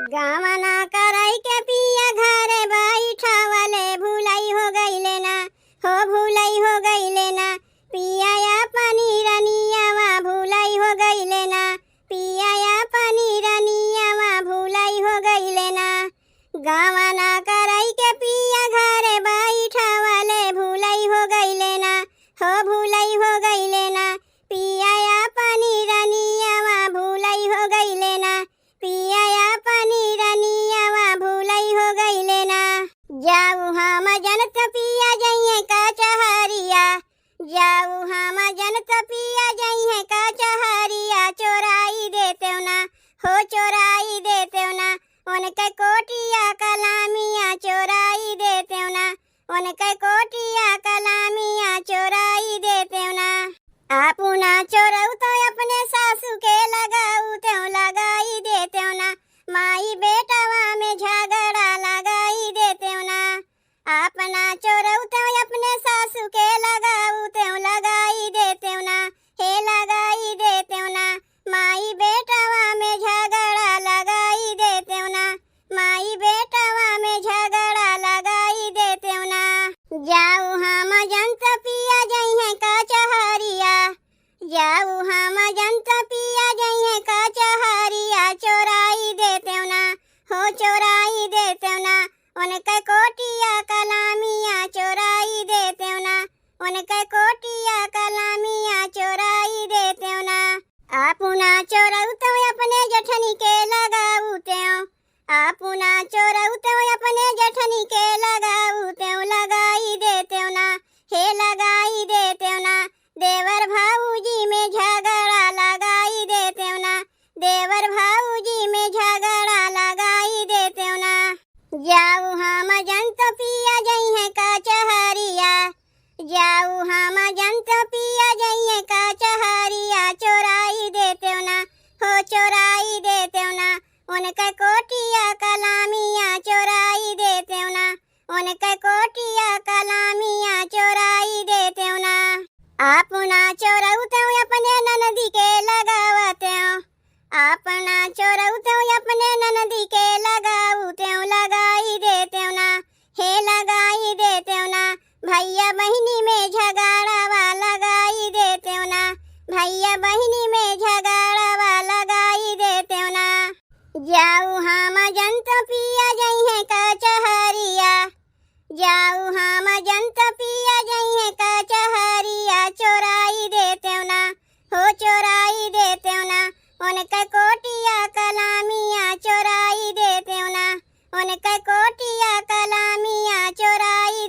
गावना कराई के पिया घरे बैठावले भुलाई हो गईले ना, हो भुलाई हो गईले ना। पिया या पानी रनियावा भुलाई हो गईले ना, पिया या पानी रनियावा भुलाई हो गईले ना। गावना कराई के पिया घरे बैठावले भुलाई हो गईले ना, हो भुलाई हो गईले ना। पिया या पानी रनियावा भुलाई हो गईले ना, पिया या पानी रनियावा भुलाई हो गईले ना। जाऊ हम जनत पिया जइए का चहरिया, जाऊ हम जनत पिया जइए का चहरिया। चोराई देते ना, हो चोराई देते ना। उनके कोटिया कलामिया चोराई देते ना, उनके कोटिया कलामिया चोराई देते ना। आपुना चोरऊ तो अपने सासू के लगाऊ त्यों लगाई देते ना। माई बेटावा में झगड़ा लगाई देते ना। अपना चोरऊ तो अपने सासू के लगाऊ त्यों लगाई देते ना, हे लगाई देते ना। माई बेटावा में झगड़ा लगाई देते ना, माई बेटावा में झगड़ा लगाई देते ना। जाऊ हम जंत पिया जइए का चहरिया, जाऊ हम जंत पिया जइए का चहरिया। चोराई देते ना, हो चोराई देते ना। उनके कोटिया कलामिया चोराई देते ना, उनके कोटिया कलामिया चोराई देते ना। आपुना चोरऊ तो अपने जठनी के लगाऊ त्यों, आपुना चोरऊ तो अपने जठनी के लगाऊ त्यों लगाई देते ना, हे लगाई देते ना। देवर भाऊजी में झगड़ा लगाई देते ना, देवर भाऊजी में झगड़ा लगाई देते ना। जाऊ हम जंत पिया जइए का चहरिया, जाऊ हम जंत पिया जइए का चहरिया। चोराई देते ना, हो चोराई देते ना। उनके कोटिया कलामिया चोराई देते ना, उनके कोटिया कलामिया चोराई देते ना। अपना चोरऊ तो अपने ननदी के लगावते हो, अपना चोरऊ तो अपने ननदी के लगाऊ त्यों लगाई देते ना, हे लगाई देते ना। भैया बहिनी में झगड़ावा लगाई देते ना, भैया बहिनी में झगड़ावा लगाई देते ना। जाऊ हम जंत पिया जइए का चहरिया, जाऊ हम जंत पिया जइए का चहरिया। चोराई देते ना, हो चोराई देते ना। उनके कोटिया कलामिया चोराई देते ना, उनके कोटिया कलामिया चोराई